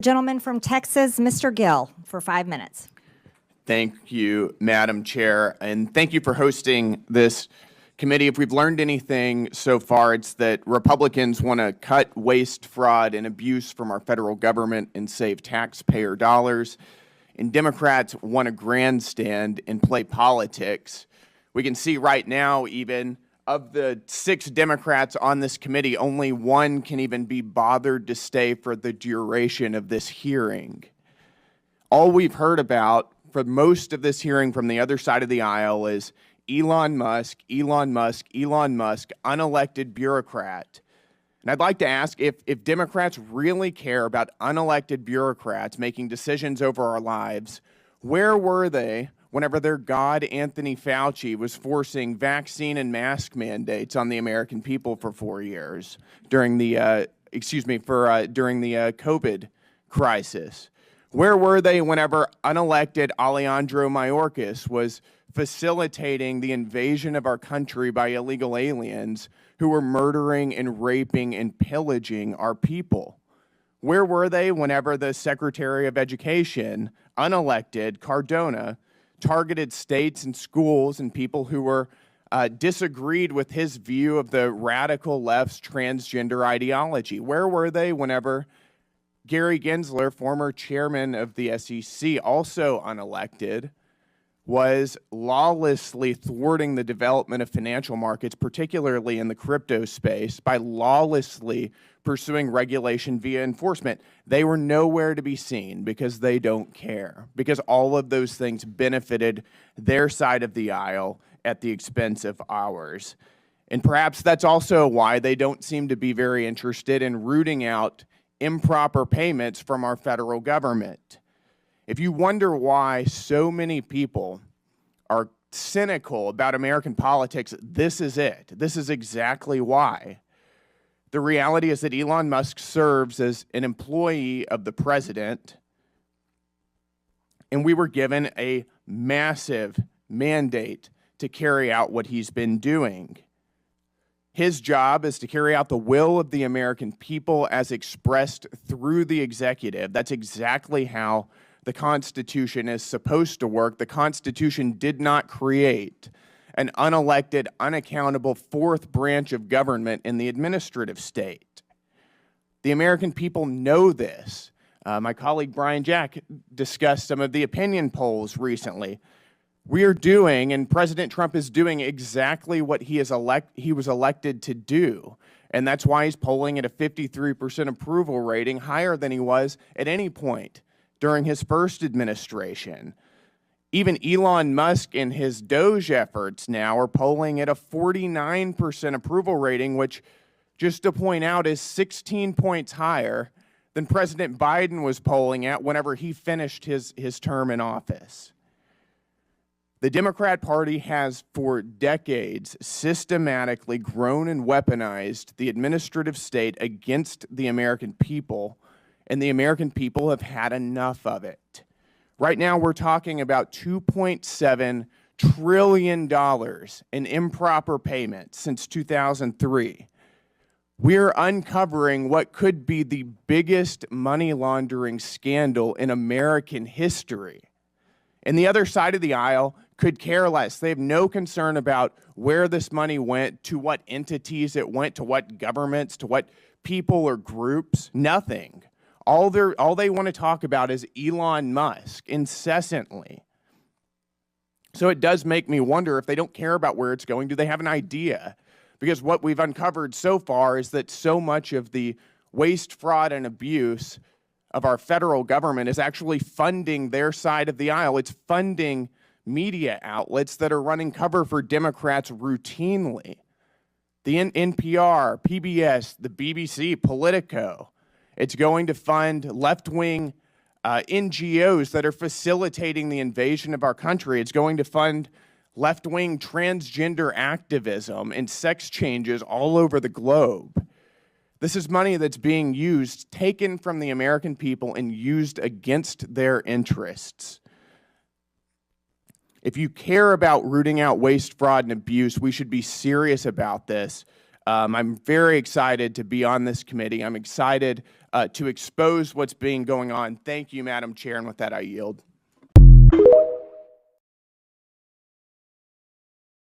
Gentleman from Texas, Mr. Gill, for 5 minutes. Thank you, Madam Chair, and thank you for hosting this committee. If we've learned anything so far, it's that Republicans want to cut waste, fraud, and abuse from our federal government and save taxpayer dollars, and Democrats want to grandstand and play politics. We can see right now, even of the 6 Democrats on this committee, only 1 can even be bothered to stay for the duration of this hearing. All we've heard about for most of this hearing from the other side of the aisle is Elon Musk, Elon Musk, Elon Musk, unelected bureaucrat. And I'd like to ask if Democrats really care about unelected bureaucrats making decisions over our lives, where were they whenever their god Anthony Fauci was forcing vaccine and mask mandates on the American people for 4 years during the during the COVID crisis? Where were they whenever unelected Alejandro Mayorkas was facilitating the invasion of our country by illegal aliens who were murdering and raping and pillaging our people? Where were they whenever the Secretary of Education, unelected Cardona, targeted states and schools and people who were disagreed with his view of the radical left's transgender ideology? Where were they whenever Gary Gensler, former chairman of the SEC, also unelected, was lawlessly thwarting the development of financial markets, particularly in the crypto space, by lawlessly pursuing regulation via enforcement? They were nowhere to be seen because they don't care, because all of those things benefited their side of the aisle at the expense of ours. And perhaps that's also why they don't seem to be very interested in rooting out improper payments from our federal government. If you wonder why so many people are cynical about American politics, this is it. This is exactly why. The reality is that Elon Musk serves as an employee of the president, and we were given a massive mandate to carry out what he's been doing. His job is to carry out the will of the American people as expressed through the executive. That's exactly how the Constitution is supposed to work. The Constitution did not create an unelected, unaccountable 4th branch of government in the administrative state. The American people know this. My colleague Brian Jack discussed some of the opinion polls recently. We are doing, and President Trump is doing, exactly what he was elected to do. And that's why he's polling at a 53% approval rating, higher than he was at any point during his first administration. Even Elon Musk and his Doge efforts now are polling at a 49% approval rating, which, just to point out, is 16 points higher than President Biden was polling at whenever he finished his term in office. The Democrat Party has for decades systematically grown and weaponized the administrative state against the American people, and the American people have had enough of it. Right now, we're talking about $2.7 trillion in improper payments since 2003. We're uncovering what could be the biggest money laundering scandal in American history. And the other side of the aisle could care less. They have no concern about where this money went, to what entities it went, to what governments, to what people or groups. Nothing. All they want to talk about is Elon Musk incessantly. So it does make me wonder, if they don't care about where it's going, do they have an idea? Because what we've uncovered so far is that so much of the waste, fraud, and abuse of our federal government is actually funding their side of the aisle. It's funding media outlets that are running cover for Democrats routinely. The NPR, PBS, the BBC, Politico. It's going to fund left-wing NGOs that are facilitating the invasion of our country. It's going to fund left-wing transgender activism and sex changes all over the globe. This is money that's being used, taken from the American people and used against their interests. If you care about rooting out waste, fraud, and abuse, we should be serious about this. I'm very excited to be on this committee. I'm excited to expose what's being going on. Thank you, Madam Chair, and with that, I yield.